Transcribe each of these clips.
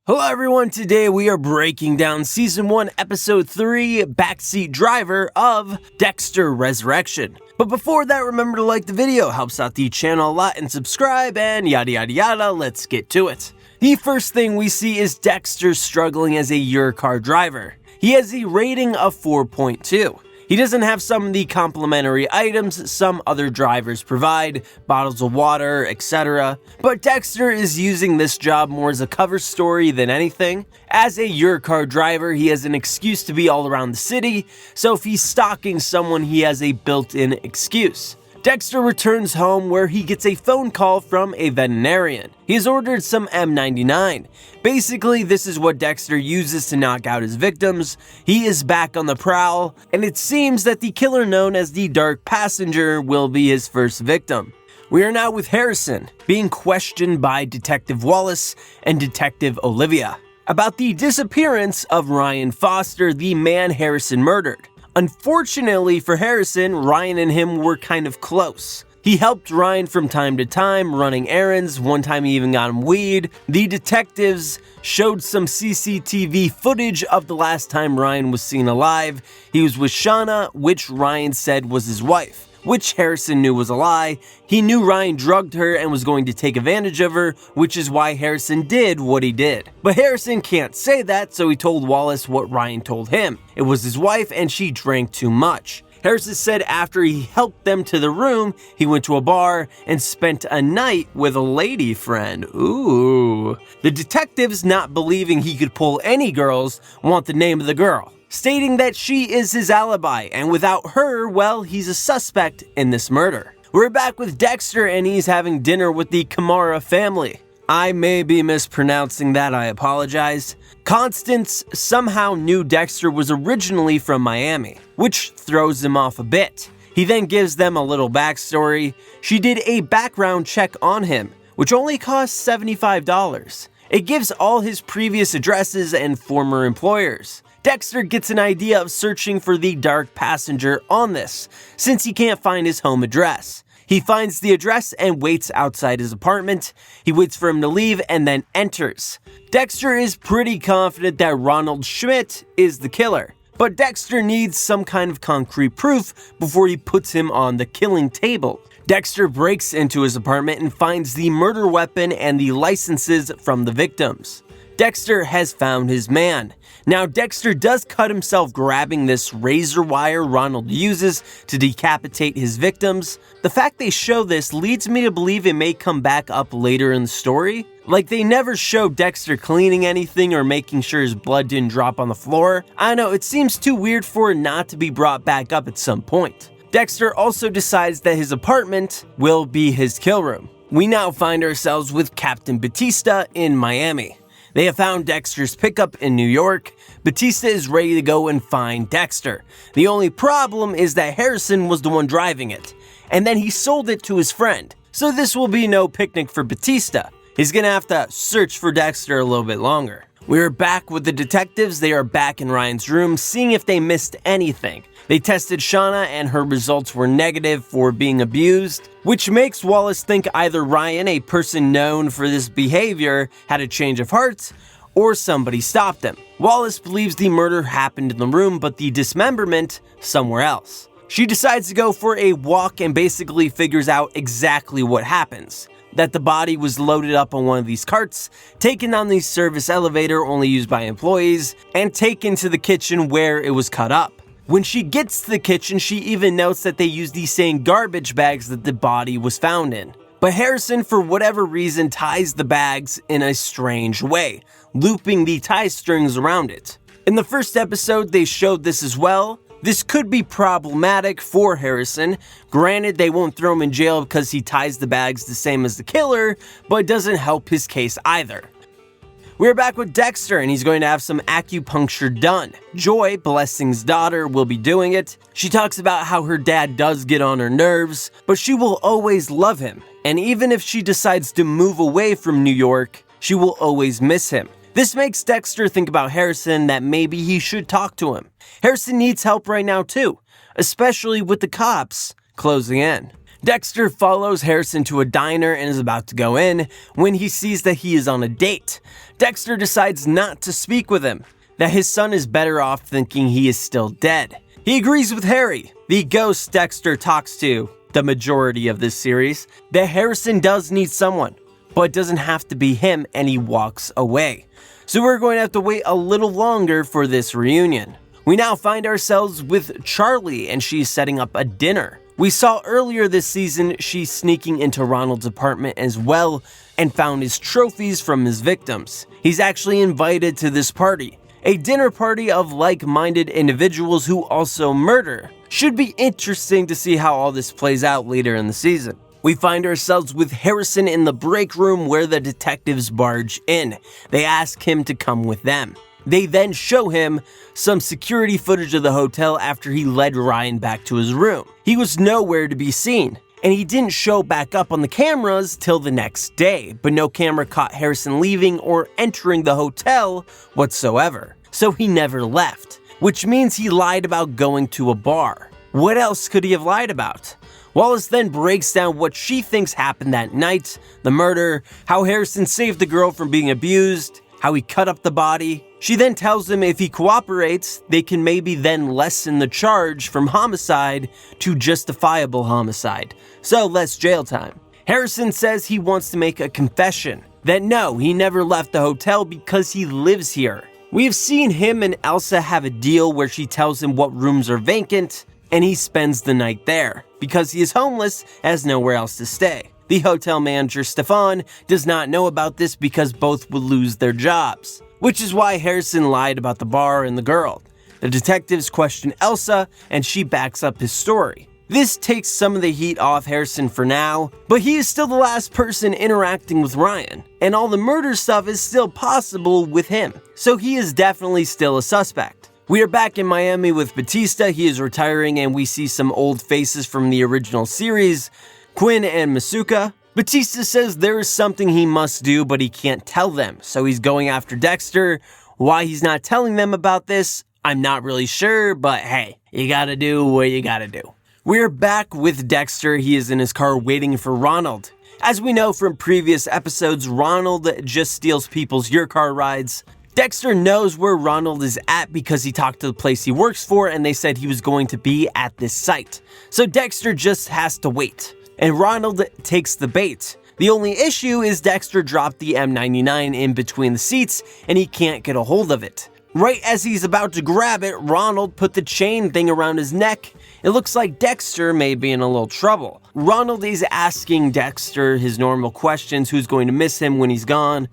Hello everyone, today we are breaking down Season 1, Episode 3, Backseat Driver of Dexter Resurrection. But before that, remember to like the video, helps out the channel a lot, and subscribe, and yada yada yada, let's get to it. The first thing we see is Dexter struggling as a Eurocar driver. He has a rating of 4.2. He doesn't have some of the complimentary items some other drivers provide, bottles of water, etc. But Dexter is using this job more as a cover story than anything. As a Eurocar driver, he has an excuse to be all around the city, so if he's stalking someone, he has a built-in excuse. Dexter returns home where he gets a phone call from a veterinarian. He has ordered some M99. Basically, this is what Dexter uses to knock out his victims. He is back on the prowl, and it seems that the killer known as the Dark Passenger will be his first victim. We are now with Harrison, being questioned by Detective Wallace and Detective Olivia about the disappearance of Ryan Foster, the man Harrison murdered. Unfortunately for Harrison, Ryan and him were kind of close. He helped Ryan from time to time, running errands. One time he even got him weed. The detectives showed some CCTV footage of the last time Ryan was seen alive. He was with Shauna, which Ryan said was his wife, which Harrison knew was a lie. He knew Ryan drugged her and was going to take advantage of her, which is why Harrison did what he did. But Harrison can't say that, so he told Wallace what Ryan told him. It was his wife and she drank too much. Harrison said after he helped them to the room, he went to a bar and spent a night with a lady friend. Ooh. The detectives, not believing he could pull any girls, want the name of the girl, stating that she is his alibi, and without her, well, he's a suspect in this murder. We're back with Dexter, and he's having dinner with the Kamara family. I may be mispronouncing that, I apologize. Constance somehow knew Dexter was originally from Miami, which throws him off a bit. He then gives them a little backstory. She did a background check on him, which only cost $75. It gives all his previous addresses and former employers. Dexter gets an idea of searching for the Dark Passenger on this, since he can't find his home address. He finds the address and waits outside his apartment. He waits for him to leave and then enters. Dexter is pretty confident that Ronald Schmidt is the killer, but Dexter needs some kind of concrete proof before he puts him on the killing table. Dexter breaks into his apartment and finds the murder weapon and the licenses from the victims. Dexter has found his man. Now, Dexter does cut himself grabbing this razor wire Ronald uses to decapitate his victims. The fact they show this leads me to believe it may come back up later in the story. Like, they never show Dexter cleaning anything or making sure his blood didn't drop on the floor. I know, it seems too weird for it not to be brought back up at some point. Dexter also decides that his apartment will be his kill room. We now find ourselves with Captain Batista in Miami. They have found Dexter's pickup in New York. Batista is ready to go and find Dexter. The only problem is that Harrison was the one driving it, and then he sold it to his friend. So this will be no picnic for Batista. He's gonna have to search for Dexter a little bit longer. We're back with the detectives. They are back in Ryan's room, seeing if they missed anything. They tested Shauna and her results were negative for being abused, which makes Wallace think either Ryan, a person known for this behavior, had a change of heart, or somebody stopped him. Wallace believes the murder happened in the room, but the dismemberment somewhere else. She decides to go for a walk and basically figures out exactly what happens. That the body was loaded up on one of these carts, taken on the service elevator only used by employees, and taken to the kitchen where it was cut up. When she gets to the kitchen, she even notes that they used the same garbage bags that the body was found in. But Harrison, for whatever reason, ties the bags in a strange way, looping the tie strings around it. In the first episode, they showed this as well. This could be problematic for Harrison. Granted, they won't throw him in jail because he ties the bags the same as the killer, but it doesn't help his case either. We're back with Dexter, and he's going to have some acupuncture done. Joy, Blessing's daughter, will be doing it. She talks about how her dad does get on her nerves, but she will always love him. And even if she decides to move away from New York, she will always miss him. This makes Dexter think about Harrison, that maybe he should talk to him. Harrison needs help right now too, especially with the cops closing in. Dexter follows Harrison to a diner and is about to go in when he sees that he is on a date. Dexter decides not to speak with him, that his son is better off thinking he is still dead. He agrees with Harry, the ghost Dexter talks to the majority of this series, that Harrison does need someone, but it doesn't have to be him, and he walks away. So we're going to have to wait a little longer for this reunion. We now find ourselves with Charlie, and she's setting up a dinner. We saw earlier this season she's sneaking into Ronald's apartment as well and found his trophies from his victims. He's actually invited to this party, a dinner party of like-minded individuals who also murder. Should be interesting to see how all this plays out later in the season. We find ourselves with Harrison in the break room where the detectives barge in. They ask him to come with them. They then show him some security footage of the hotel after he led Ryan back to his room. He was nowhere to be seen, and he didn't show back up on the cameras till the next day, but no camera caught Harrison leaving or entering the hotel whatsoever. So he never left, which means he lied about going to a bar. What else could he have lied about? Wallace then breaks down what she thinks happened that night, the murder, how Harrison saved the girl from being abused, how he cut up the body. She then tells him if he cooperates, they can maybe then lessen the charge from homicide to justifiable homicide. So less jail time. Harrison says he wants to make a confession, that no, he never left the hotel because he lives here. We have seen him and Elsa have a deal where she tells him what rooms are vacant, and he spends the night there, because he is homeless and has nowhere else to stay. The hotel manager, Stefan, does not know about this because both would lose their jobs, which is why Harrison lied about the bar and the girl. The detectives question Elsa, and she backs up his story. This takes some of the heat off Harrison for now, but he is still the last person interacting with Ryan, and all the murder stuff is still possible with him, so he is definitely still a suspect. We are back in Miami with Batista. He is retiring, and we see some old faces from the original series, Quinn and Masuka. Batista says there is something he must do, but he can't tell them, so he's going after Dexter. Why he's not telling them about this, I'm not really sure, but hey, you gotta do what you gotta do. We're back with Dexter. He is in his car waiting for Ronald. As we know from previous episodes, Ronald just steals people's your car rides. Dexter knows where Ronald is at because he talked to the place he works for and they said he was going to be at this site. So Dexter just has to wait, and Ronald takes the bait. The only issue is Dexter dropped the M99 in between the seats and he can't get a hold of it. Right as he's about to grab it, Ronald put the chain thing around his neck. It looks like Dexter may be in a little trouble. Ronald is asking Dexter his normal questions, who's going to miss him when he's gone.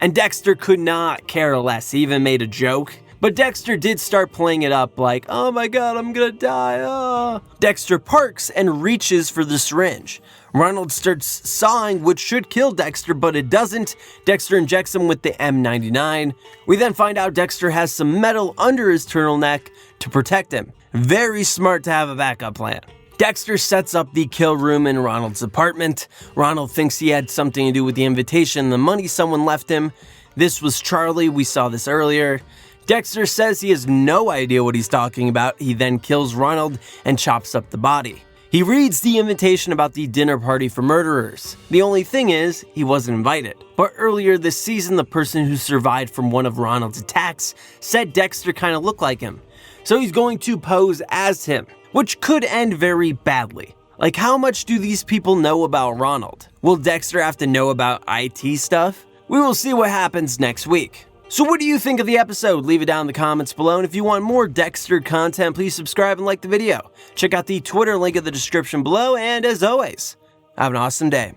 And Dexter could not care less. He even made a joke. But Dexter did start playing it up like, oh my god, I'm gonna die. Oh. Dexter parks and reaches for the syringe. Ronald starts sawing, which should kill Dexter, but it doesn't. Dexter injects him with the M99. We then find out Dexter has some metal under his turtleneck to protect him. Very smart to have a backup plan. Dexter sets up the kill room in Ronald's apartment. Ronald thinks he had something to do with the invitation, the money someone left him. This was Charlie, we saw this earlier. Dexter says he has no idea what he's talking about. He then kills Ronald and chops up the body. He reads the invitation about the dinner party for murderers. The only thing is, he wasn't invited. But earlier this season, the person who survived from one of Ronald's attacks said Dexter kind of looked like him. So he's going to pose as him, which could end very badly. Like, how much do these people know about Ronald? Will Dexter have to know about IT stuff? We will see what happens next week. So what do you think of the episode? Leave it down in the comments below, and if you want more Dexter content, please subscribe and like the video. Check out the Twitter link in the description below, and as always, have an awesome day.